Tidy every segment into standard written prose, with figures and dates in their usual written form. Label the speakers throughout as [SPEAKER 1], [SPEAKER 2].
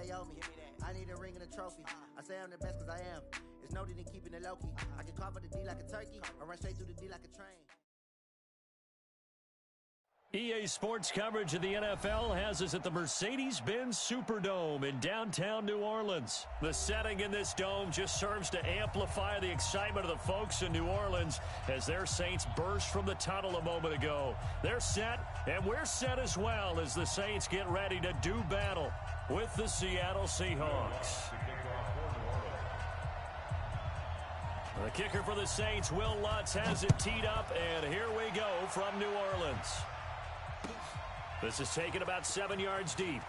[SPEAKER 1] they owe me. I need a ring and a trophy. I say I'm the best because I am. It's no need in keeping it low-key. I can carve up the D like a turkey. I run straight through the D like a train.
[SPEAKER 2] EA Sports coverage of the NFL has us at the Mercedes-Benz Superdome in downtown New Orleans. The setting in this dome just serves to amplify the excitement of the folks in New Orleans as their Saints burst from the tunnel a moment ago. They're set, and we're set as well as the Saints get ready to do battle with the Seattle Seahawks. The kicker for the Saints, Will Lutz, has it teed up, and here we go from New Orleans. This is taken about 7 yards deep.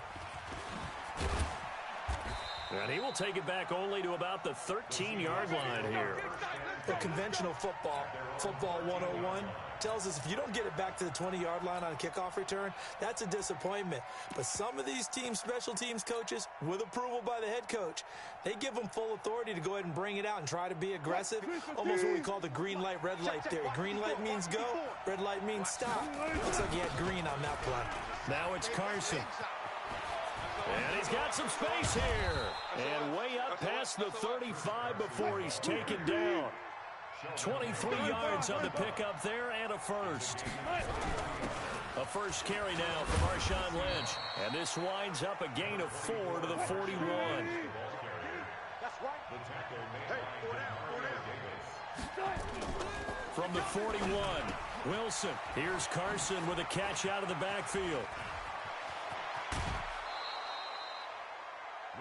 [SPEAKER 2] And he will take it back only to about the 13-yard line here.
[SPEAKER 3] Well, conventional football 101, tells us if you don't get it back to the 20-yard line on a kickoff return, that's a disappointment. But some of these special teams coaches, with approval by the head coach, they give them full authority to go ahead and bring it out and try to be aggressive, almost what we call the green light, red light theory. Green light means go, red light means stop. Looks like he had green on that play.
[SPEAKER 2] Now it's Carson. And he's got some space here. And way up past the 35 before he's taken down. 23 yards on the pickup there and a first. A first carry now from Marshawn Lynch. And this winds up a gain of 4 to the 41. From the 41, Wilson. Here's Carson with a catch out of the backfield.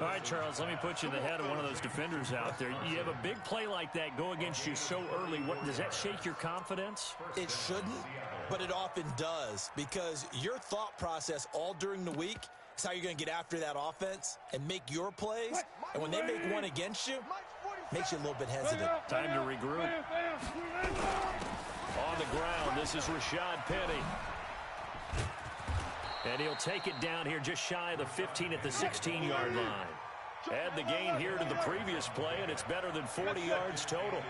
[SPEAKER 2] All right, Charles, let me put you in the head of one of those defenders out there. You have a big play like that go against you so early. Does that shake your confidence?
[SPEAKER 3] It shouldn't, but it often does, because your thought process all during the week is how you're going to get after that offense and make your plays. And when they make one against you, makes you a little bit hesitant.
[SPEAKER 2] Time to regroup. On the ground, this is Rashad Penny. And he'll take it down here just shy of the 15 at the 16-yard line. Add the gain here to the previous play, and it's better than 40 yards total.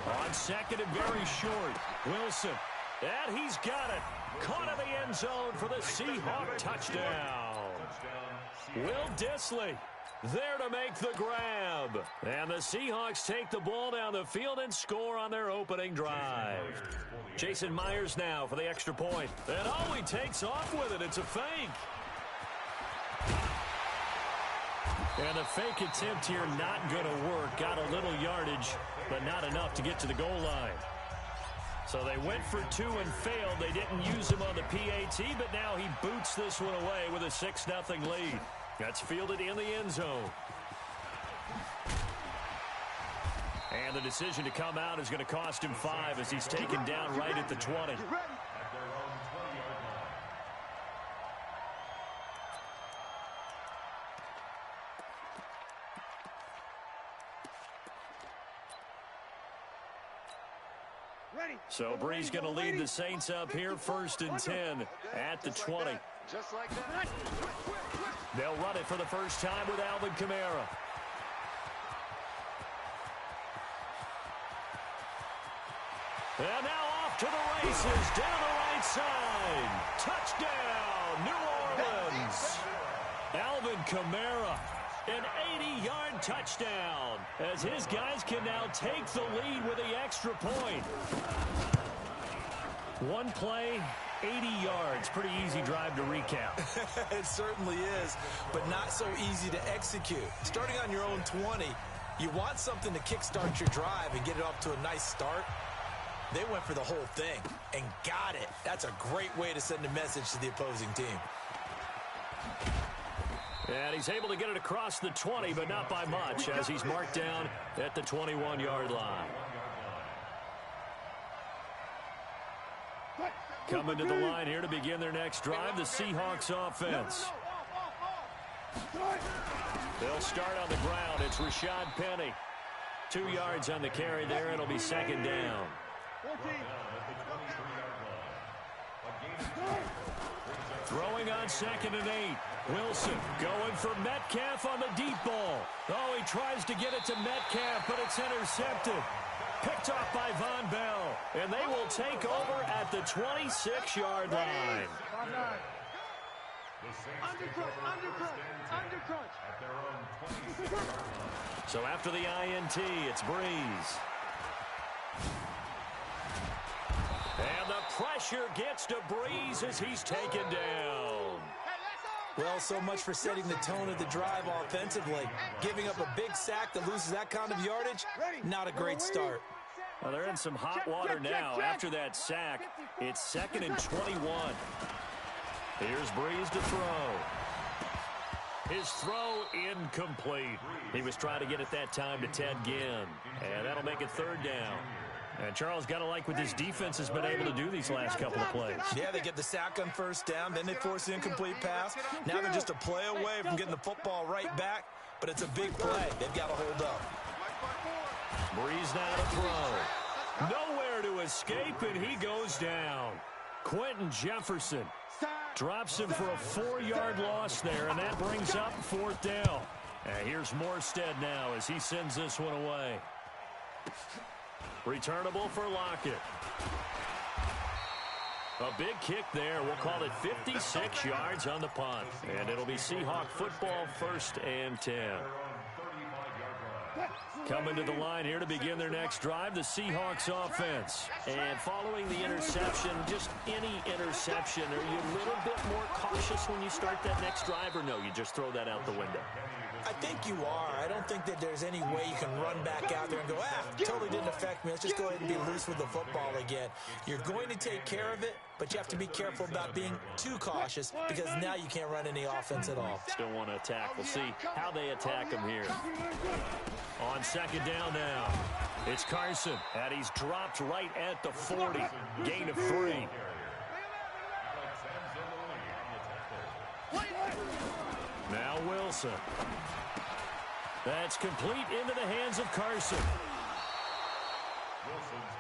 [SPEAKER 2] On second and very short, Wilson. And he's got it. Caught in the end zone for the Seahawk touchdown. Will Dissly there to make the grab. And the Seahawks take the ball down the field and score on their opening drive. Jason Myers now for the extra point. And oh, he takes off with it. It's a fake. And the fake attempt here not going to work. Got a little yardage, but not enough to get to the goal line. So they went for 2 and failed. They didn't use him on the PAT, but now he boots this one away with a 6-0 lead. That's fielded in the end zone. And the decision to come out is going to cost him 5 as he's taken down right at the 20. So Bree's going to lead the Saints up here 1st and 10 at the 20.
[SPEAKER 4] Just like that.
[SPEAKER 2] They'll run it for the first time with Alvin Kamara. And now off to the races, down the right side. Touchdown, New Orleans. Alvin Kamara, an 80-yard touchdown, as his guys can now take the lead with the extra point. One play, 80 yards. Pretty easy drive to recap.
[SPEAKER 3] It certainly is, but not so easy to execute. Starting on your own 20, you want something to kickstart your drive and get it off to a nice start. They went for the whole thing and got it. That's a great way to send a message to the opposing team.
[SPEAKER 2] And he's able to get it across the 20, but not by much, as he's marked down at the 21-yard line. Coming to the line here to begin their next drive, the Seahawks offense. They'll start on the ground. It's Rashad Penny. 2 yards on the carry there. It'll be second down. Throwing on 2nd and 8. Wilson going for Metcalf on the deep ball. Oh, he tries to get it to Metcalf, but it's intercepted. Picked off by Von Bell. And they will take over at the 26-yard line. So after the INT, it's Breeze. And the pressure gets to Breeze as he's taken down.
[SPEAKER 3] Well, so much for setting the tone of the drive offensively. Giving up a big sack that loses that kind of yardage, not a great start.
[SPEAKER 2] Well, they're in some hot water now. After that sack, it's 2nd and 21. Here's Breeze to throw. His throw incomplete. He was trying to get it that time to Ted Ginn. And that'll make it 3rd down. And Charles, got to like what this defense has been able to do these last couple of plays.
[SPEAKER 3] Yeah, they get the sack on 1st down, then they force the incomplete pass. Now they're just a play away from getting the football right back, but it's a big play. They've got to hold up.
[SPEAKER 2] Breeze now to throw. Nowhere to escape, and he goes down. Quentin Jefferson drops him for a 4-yard loss there, and that brings up 4th down. And here's Morstead now as he sends this one away. Returnable for Lockett. A big kick there. We'll call it 56 yards on the punt. And it'll be Seahawk football, 1st and 10. Coming to the line here to begin their next drive, the Seahawks offense. And following the interception, just any interception, are you a little bit more cautious when you start that next drive, or no, you just throw that out the window?
[SPEAKER 3] I think you are. I don't think that there's any way you can run back out there and go, totally didn't affect me. Let's just go ahead and be loose with the football again. You're going to take care of it, but you have to be careful about being too cautious because now you can't run any offense at all.
[SPEAKER 2] Still want to attack. We'll see how they attack him here. On 2nd down now, it's Carson, and he's dropped right at the 40. Gain of 3. Now Wilson. That's complete into the hands of Carson.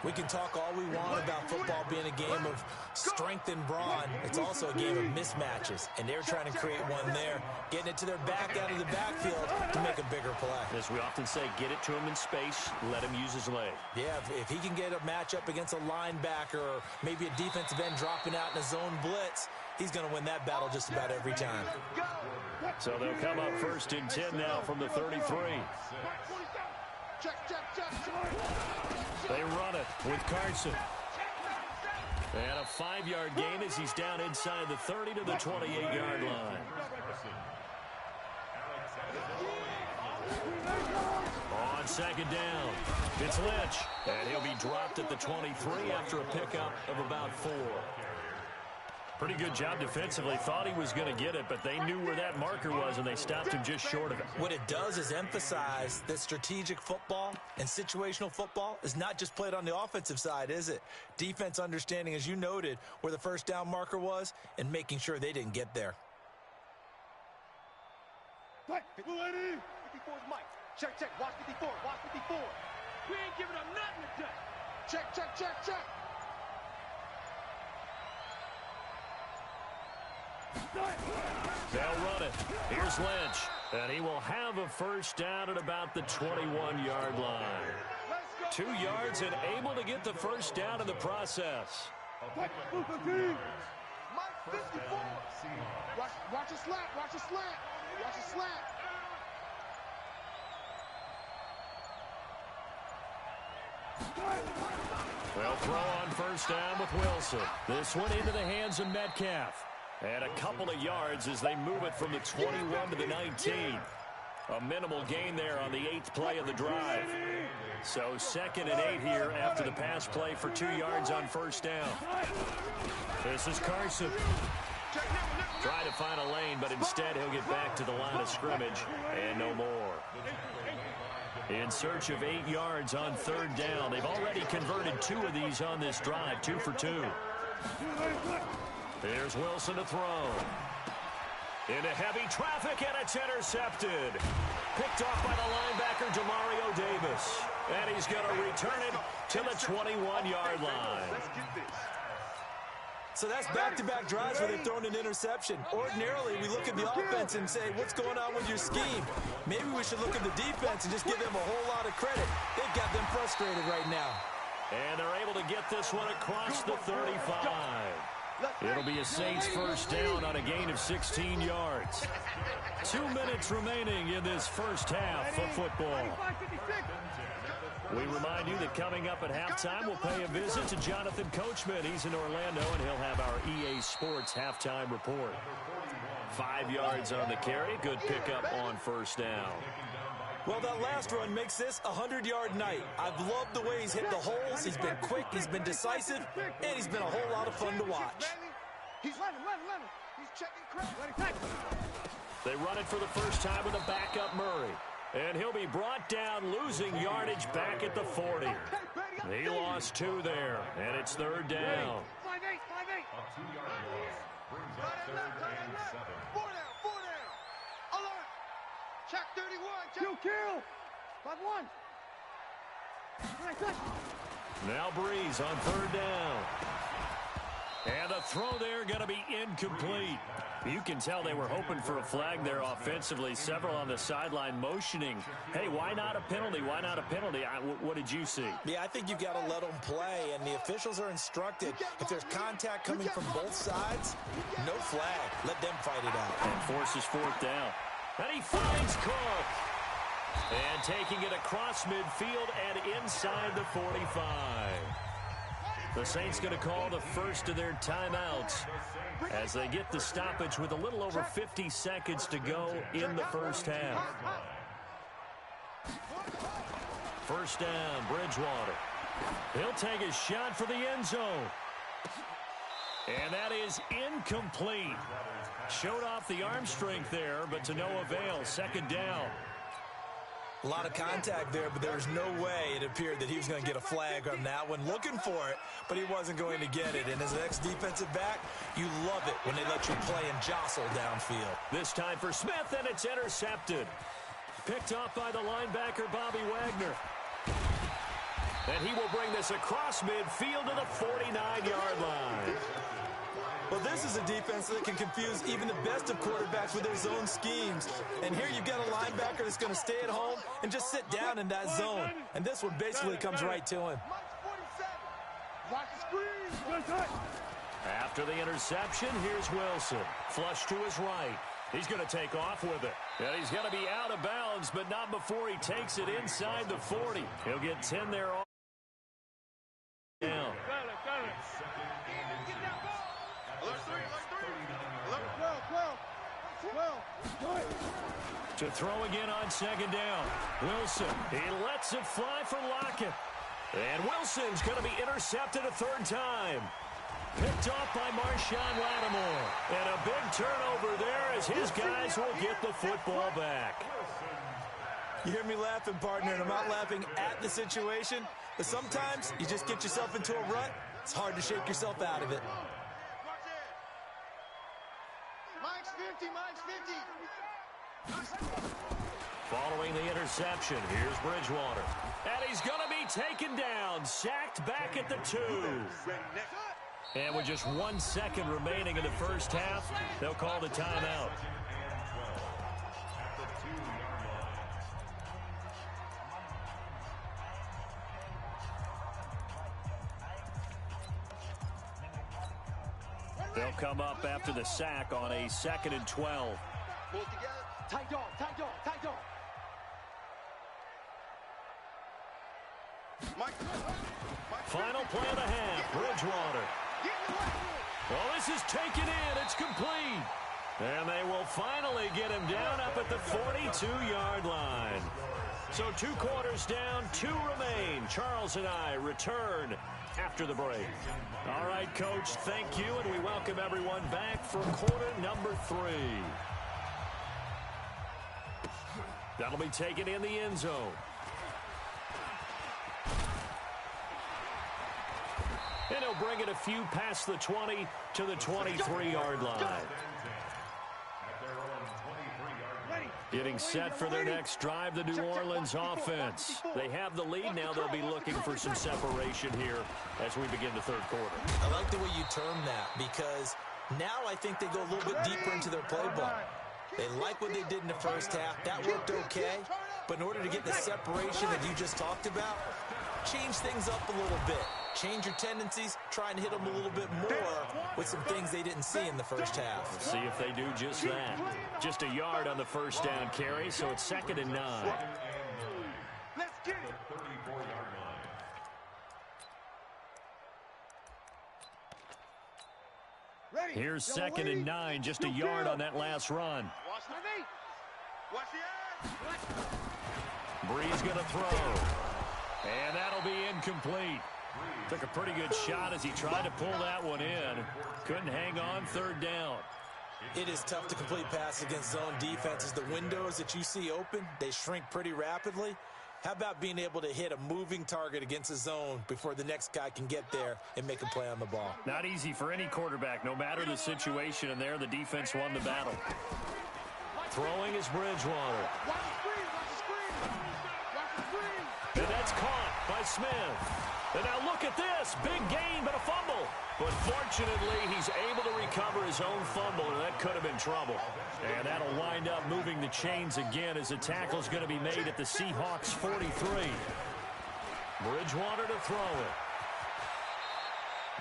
[SPEAKER 3] We can talk all we want about football being a game of strength and brawn. It's also a game of mismatches, and they're trying to create one there, getting it to their back out of the backfield to make a bigger play.
[SPEAKER 2] As we often say, get it to him in space, let him use his leg.
[SPEAKER 3] Yeah, if he can get a matchup against a linebacker or maybe a defensive end dropping out in a zone blitz, he's going to win that battle just about every time.
[SPEAKER 2] So they'll come up 1st and 10 now from the 33. They run it with Carson. And a 5-yard gain as he's down inside the 30 to the 28-yard line. On 2nd down, it's Lynch. And he'll be dropped at the 23 after a pickup of about 4. Pretty good job defensively. Thought he was going to get it, but they knew where that marker was, and they stopped him just short of it.
[SPEAKER 3] What it does is emphasize that strategic football and situational football is not just played on the offensive side, is it? Defense understanding, as you noted, where the 1st down marker was and making sure they didn't get there.
[SPEAKER 4] 54's Mike. Check. Watch 54. We ain't giving up nothing today. Check.
[SPEAKER 2] They'll run it. Here's Lynch. And he will have a 1st down at about the 21-yard line. 2 yards and able to get the 1st down in the process.
[SPEAKER 4] Mike 54. Watch a slant.
[SPEAKER 2] They'll throw on 1st down with Wilson. This one into the hands of Metcalf. And a couple of yards as they move it from the 21 to the 19. A minimal gain there on the 8th play of the drive. So 2nd and 8 here after the pass play for 2 yards on 1st down. This is Carson. Try to find a lane, but instead he'll get back to the line of scrimmage and no more. In search of 8 yards on 3rd down. They've already converted 2 of these on this drive, 2 for 2. Here's Wilson to throw. Into heavy traffic, and it's intercepted. Picked off by the linebacker, Demario Davis. And he's going to return it to the 21-yard line.
[SPEAKER 3] So that's back-to-back drives where they've thrown an interception. Ordinarily, we look at the offense and say, what's going on with your scheme? Maybe we should look at the defense and just give them a whole lot of credit. They've got them frustrated right now.
[SPEAKER 2] And they're able to get this one across the 35. It'll be a Saints first down on a gain of 16 yards. 2 minutes remaining in this first half of football. We remind you that coming up at halftime, we'll pay a visit to Jonathan Coachman. He's in Orlando, and he'll have our EA Sports halftime report. 5 yards on the carry. Good pickup on first down.
[SPEAKER 3] Well, that last run makes this a 100-yard night. I've loved the way he's hit the holes. He's been quick, he's been decisive, and he's been a whole lot of fun to watch.
[SPEAKER 4] He's running. He's checking crap.
[SPEAKER 2] They run it for the first time with a backup Murray. And he'll be brought down, losing yardage back at the 40. He lost 2 there, and it's third down.
[SPEAKER 4] 5-8. 4 down. Alert. Check 31. Kill. 5-1.
[SPEAKER 2] Now Breeze on third down. And the throw there going to be incomplete. You can tell they were hoping for a flag there offensively. Several on the sideline motioning. Hey, why not a penalty? Why not a penalty? What did you see?
[SPEAKER 3] Yeah, I think you've got to let them play, and the officials are instructed. If there's contact coming from both sides, no flag. Let them fight it out.
[SPEAKER 2] And forces fourth down. And he finds Cook. And taking it across midfield and inside the 45. The Saints going to call the first of their timeouts as they get the stoppage with a little over 50 seconds to go in the first half. First down, Bridgewater. He'll take a shot for the end zone. And that is incomplete. Showed off the arm strength there, but to no avail. Second down.
[SPEAKER 3] A lot of contact there, but there was no way it appeared that he was going to get a flag on that one. Looking for it, but he wasn't going to get it. And as an ex-defensive back, you love it when they let you play and jostle downfield.
[SPEAKER 2] This time for Smith, and it's intercepted. Picked off by the linebacker, Bobby Wagner. And he will bring this across midfield to the 49-yard line.
[SPEAKER 3] Well, this is a defense that can confuse even the best of quarterbacks with their zone schemes. And here you've got a linebacker that's going to stay at home and just sit down in that zone. And this one basically comes right to him.
[SPEAKER 2] After the interception, here's Wilson. Flush to his right. He's going to take off with it. And he's going to be out of bounds, but not before he takes it inside the 40. He'll get 10 there. Down. To throw again on second down. Wilson, he lets it fly for Lockett. And Wilson's going to be intercepted a third time. Picked off by Marshawn Lattimore. And a big turnover there as his guys will get the football back.
[SPEAKER 3] You hear me laughing, partner, and I'm not laughing at the situation, but sometimes you just get yourself into a rut. It's hard to shake yourself out of it.
[SPEAKER 4] Mike's 50.
[SPEAKER 2] Following the interception, here's Bridgewater. And he's going to be taken down, sacked back at the 2. And with just 1 second remaining in the first half, they'll call the timeout. They'll come up after the sack on a 2nd and 12.
[SPEAKER 4] Pull it together. Tight dog.
[SPEAKER 2] Final play of the half, Bridgewater. Well, this is taken in. It's complete. And they will finally get him down up at the 42-yard line. So 2 quarters down, 2 remain. Charles and I return after the break. All right, Coach, thank you, and we welcome everyone back for quarter number 3. That'll be taken in the end zone. And he'll bring it a few past the 20 to the 23-yard line. Getting set for their next drive, the New Orleans offense. They have the lead. Now they'll be looking for some separation here as we begin the third quarter.
[SPEAKER 3] I like the way you term that because now I think they go a little bit deeper into their playbook. They like what they did in the first half. That worked okay. But in order to get the separation that you just talked about, change things up a little bit. change your tendencies, try and hit them a little bit more with some things they didn't see in the first half.
[SPEAKER 2] Let's see if they do just that. Just a yard on the first down carry, so it's 2nd and 9.
[SPEAKER 4] Let's get it.
[SPEAKER 2] Here's 2nd and 9, just a yard on that last run.
[SPEAKER 4] Watch the knee. Watch the eyes.
[SPEAKER 2] Breeze going to throw. And that'll be incomplete. Took a pretty good shot as he tried to pull that one in. Couldn't hang on, 3rd down.
[SPEAKER 3] It is tough to complete passes against zone defenses. The windows that you see open, they shrink pretty rapidly. How about being able to hit a moving target against a zone before the next guy can get there and make a play on the ball?
[SPEAKER 2] Not easy for any quarterback, no matter the situation, and there the defense won the battle. Throwing is Bridgewater.
[SPEAKER 4] Watch the screen. Watch the screen. Watch the screen.
[SPEAKER 2] And that's caught by Smith. And now look at this. Big gain, but a fumble. But fortunately, he's able to recover his own fumble, and that could have been trouble. And that'll wind up moving the chains again as the tackle's going to be made at the Seahawks 43. Bridgewater to throw it.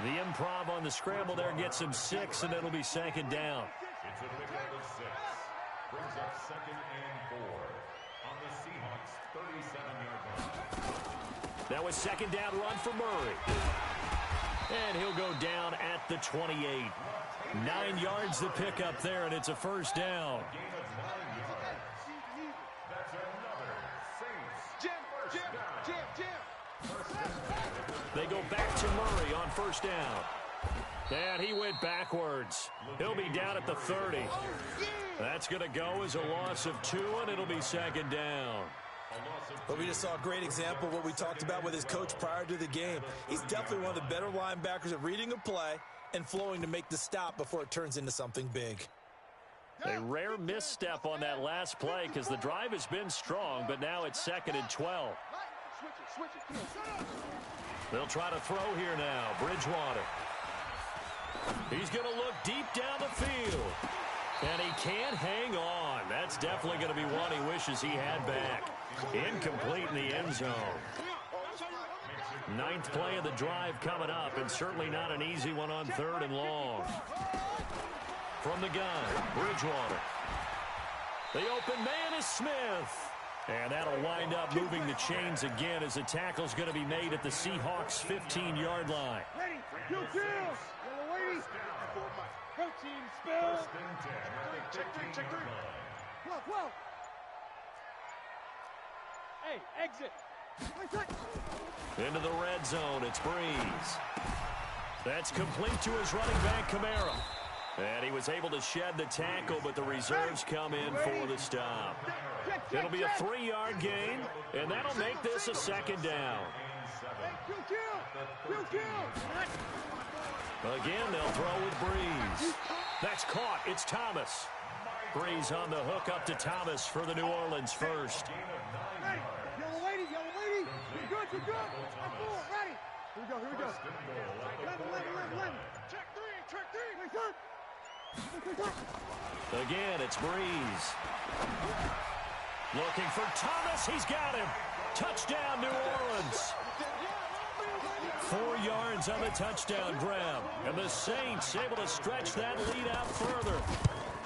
[SPEAKER 2] The improv on the scramble there gets him 6, and it'll be 2nd down.
[SPEAKER 5] It's a big out of 6. Brings up 2nd and 4 on the Seahawks 37-yard line.
[SPEAKER 2] That was 2nd down run for Murray. And he'll go down at the 28. 9 yards to pick up there, and it's a 1st down.
[SPEAKER 5] Gain of 9 yards. That's another Saints.
[SPEAKER 4] Jim.
[SPEAKER 2] They go back to Murray on 1st down. And he went backwards. He'll be down at the 30. That's going to go as a loss of 2, and it'll be 2nd down.
[SPEAKER 3] But we just saw a great example of what we talked about with his coach prior to the game. He's definitely one of the better linebackers at reading a play and flowing to make the stop before it turns into something big.
[SPEAKER 2] A rare misstep on that last play because the drive has been strong, but now it's 2nd and 12.
[SPEAKER 4] Switch it.
[SPEAKER 2] They'll try to throw here now. Bridgewater. He's going to look deep down the field. And he can't hang on. That's definitely going to be one he wishes he had back. Incomplete in the end zone. 9th play of the drive coming up, and certainly not an easy one on 3rd and long. From the gun, Bridgewater. The open man is Smith. And that'll wind up moving the chains again as the tackle's going to be made at the Seahawks 15-yard line.
[SPEAKER 4] Ready. Yellow lady. Protein spill. Check 3. Whoa. Hey, exit.
[SPEAKER 2] Into the red zone, it's Breeze. That's complete to his running back, Kamara. And he was able to shed the tackle, but the reserves come in for the stop. It'll be a 3-yard gain, and that'll make this a 2nd down. Again, they'll throw with Breeze. That's caught. It's Thomas. Breeze on the hook up to Thomas for the New Orleans first.
[SPEAKER 4] Ready. Yellow lady. You're good. Ready. Here we go. 11. Check 3.
[SPEAKER 2] Again, it's Breeze. Looking for Thomas. He's got him. Touchdown, New Orleans. 4 yards on the touchdown grab. And the Saints able to stretch that lead out further.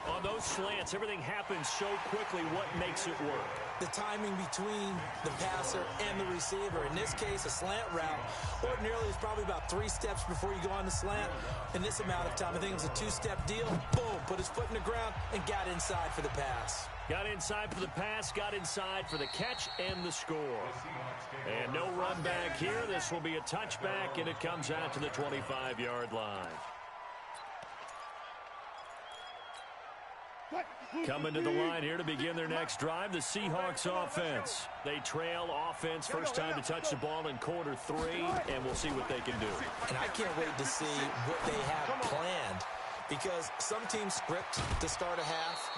[SPEAKER 2] On those slants, everything happens so quickly. What makes it work?
[SPEAKER 3] The timing between the passer and the receiver. In this case, a slant route ordinarily is probably about 3 steps before you go on the slant. In this amount of time, I think it was a 2-step deal. Boom, put his foot in the ground and got inside for the pass.
[SPEAKER 2] Got inside for the pass, got inside for the catch and the score. And no run back here. This will be a touchback, and it comes out to the 25-yard line. Coming to the line here to begin their next drive, the Seahawks offense. They trail offense, first time to touch the ball in quarter 3, and we'll see what they can do.
[SPEAKER 3] And I can't wait to see what they have planned, because some teams script to start a half.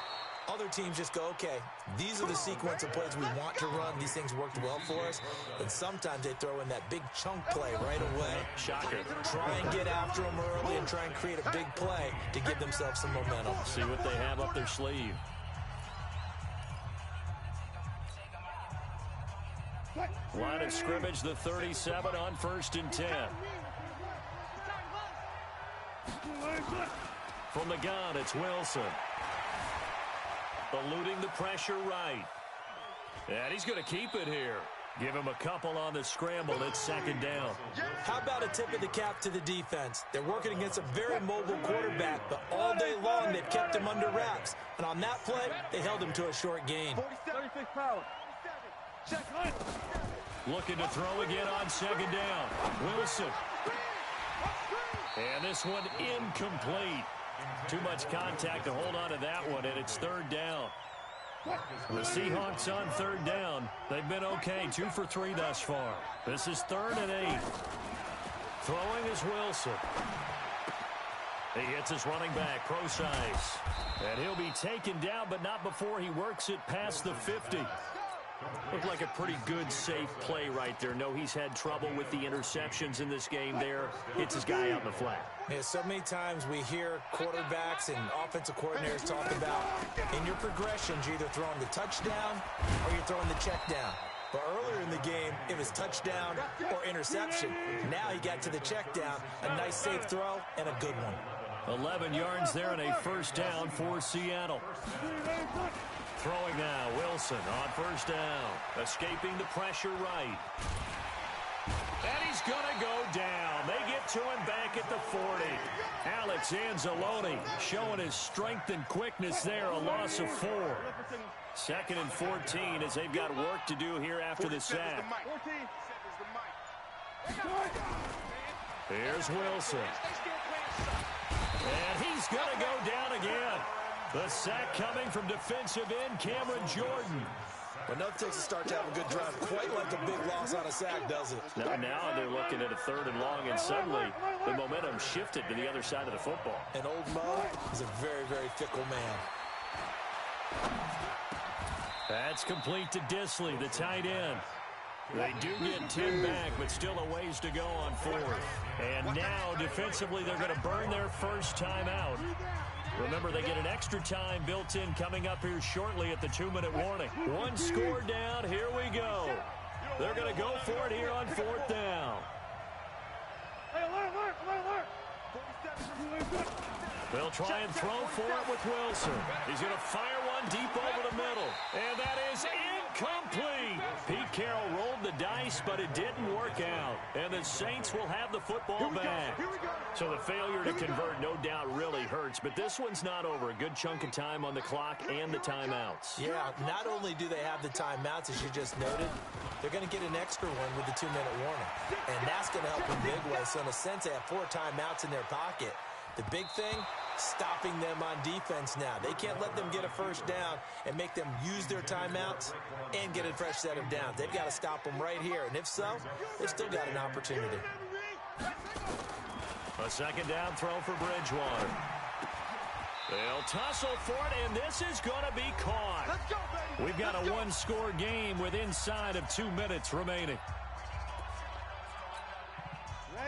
[SPEAKER 3] Other teams just go, okay, these are the sequence of plays we want to run. These things worked well for us. And sometimes they throw in that big chunk play right away.
[SPEAKER 2] Shocker.
[SPEAKER 3] Try and get after them early and try and create a big play to give themselves some momentum.
[SPEAKER 2] See what they have up their sleeve. Line of scrimmage, the 37 on 1st and 10. From the gun, it's Wilson. Eluding the pressure right. And he's going to keep it here. Give him a couple on the scramble. It's second down.
[SPEAKER 3] How about a tip of the cap to the defense? They're working against a very mobile quarterback, but all day long they've kept him under wraps. And on that play, they held him to a short gain.
[SPEAKER 4] 36 power.
[SPEAKER 2] Looking to throw again on second down. Wilson. And this one incomplete. Too much contact to hold on to that one, and it's third down. The Seahawks on third down. They've been okay, 2 for 3 thus far. This is 3rd and 8. Throwing is Wilson. He hits his running back, Procise. And he'll be taken down, but not before he works it past the 50. Looked like a pretty good, safe play right there. No, he's had trouble with the interceptions in this game there. Hits his guy out in the flat.
[SPEAKER 3] Yeah, so many times we hear quarterbacks and offensive coordinators talk about in your progressions, you're either throwing the touchdown or you're throwing the check down. But earlier in the game, it was touchdown or interception. Now he got to the check down, a nice safe throw and a good one.
[SPEAKER 2] 11 yards there and a first down for Seattle. Throwing now, Wilson on first down. Escaping the pressure right. And he's going to go down. They get to him back at the 40. Alex Anzalone showing his strength and quickness there, a loss of 4. 2nd and 14 as they've got work to do here after the sack. Here's Wilson. And he's going to go down again. The sack coming from defensive end Cameron Jordan.
[SPEAKER 3] But nothing takes a start to have a good drive quite like a big loss on a sack, does it?
[SPEAKER 2] Now they're looking at a 3rd and long, and suddenly the momentum shifted to the other side of the football.
[SPEAKER 3] And old Mo is a very, very fickle man.
[SPEAKER 2] That's complete to Disley, the tight end. They do get 10 back, but still a ways to go on 4th. And now, defensively, they're going to burn their first timeout. Remember, they get an extra time built in coming up here shortly at the 2-minute warning. 1 score down. Here we go. They're going to go for it here on 4th down. They'll try and throw for it with Wilson. He's going to fire one deep over the middle. And that is incomplete. Pete Carroll rolled the dice, but it didn't work out. And the Saints will have the football back. So the failure to convert, no doubt, really hurts. But this one's not over. A good chunk of time on the clock and the timeouts.
[SPEAKER 3] Yeah, not only do they have the timeouts, as you just noted, they're going to get an extra one with the 2-minute warning. And that's going to help in big way. So in a sense, they have 4 timeouts in their pocket. The big thing, stopping them on defense now. They can't let them get a first down and make them use their timeouts and get a fresh set of downs. They've got to stop them right here. And if so, they've still got an opportunity.
[SPEAKER 2] A 2nd down throw for Bridgewater. They'll tussle for it, and this is going to be caught. We've got a 1-score game with inside of 2 minutes remaining.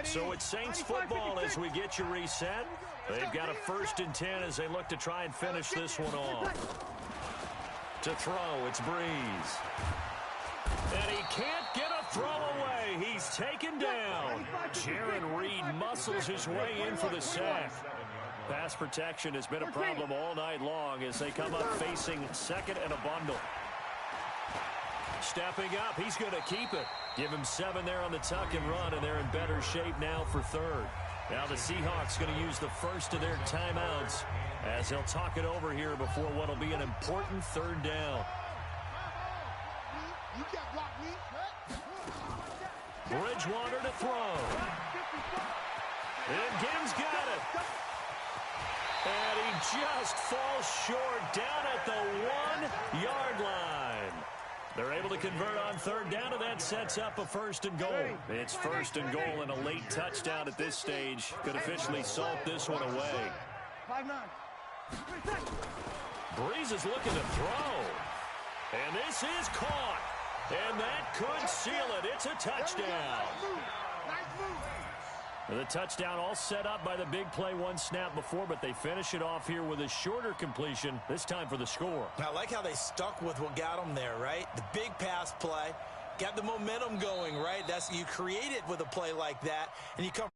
[SPEAKER 2] So it's Saints football as we get you reset. They've got a 1st and 10 as they look to try and finish this one off. To throw, it's Breeze. And he can't get a throw away. He's taken down. Jaron Reed muscles his way in for the sack. Pass protection has been a problem all night long as they come up facing 2nd and a bundle. Stepping up, he's going to keep it. Give him 7 there on the tuck and run, and they're in better shape now for 3rd. Now the Seahawks going to use the first of their timeouts as they'll talk it over here before what will be an important 3rd down. Bridgewater to throw. And Gibbs got it. And he just falls short down at the 1-yard line. They're able to convert on 3rd down, and that sets up a 1st and goal. It's 1st and goal, and a late touchdown at this stage could officially salt this one away. Breeze is looking to throw. And this is caught. And that could seal it. It's a touchdown. The touchdown all set up by the big play 1 snap before, but they finish it off here with a shorter completion, this time for the score.
[SPEAKER 3] I like how they stuck with what got them there, right? The big pass play, got the momentum going, right? You create it with a play like that, and you come